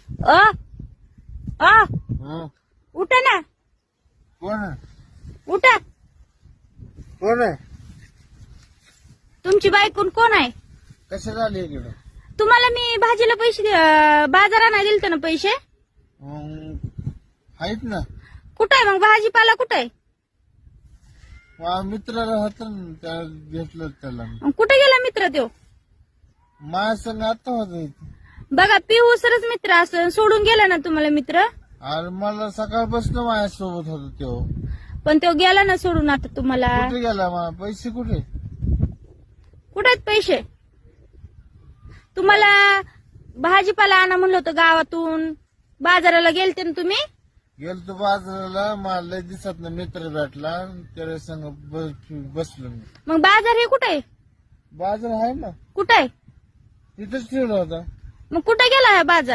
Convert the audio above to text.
अ अ हं. उठा ना, कोण आहे? उठा. कोण आहे? तुमची बायकून कोण आहे? कसे झाले इकडं? तुम्हाला मी भाजीला पैसे बाजारात नाही दिलते ना पैसे. आहेत ना. कुठे आहे मग भाजीपाला कुठे आहे? मित्राला होता ना, त्या घेतलं त्याला. मग कुठे गेला मित्र त्यो? माझ्या संग आता होता इथे. बघा पिऊ सरच मित्र असं सोडून गेला ना तुम्हाला मित्र. अरे मला सकाळपासून माझ्यासोबत होता तो. पण तो गेला ना सोडून आता तुम्हाला. कुठे गेला? मला पैसे कुठे? कुठे आहेत पैसे? तुम्हाला भाजीपाला आणा म्हणलं होतं गावातून, बाजाराला गेलते ना तुम्ही. गेलतो बाजाराला, मला लय दिसत ना मित्र भेटला, त्याच्या संग बसलो मी. मग बाजार हे कुठे आहे? बाजार आहे ना, कुठे आहे? तिथंच ठेवला होता. मग कुठे गेला हा बाजार?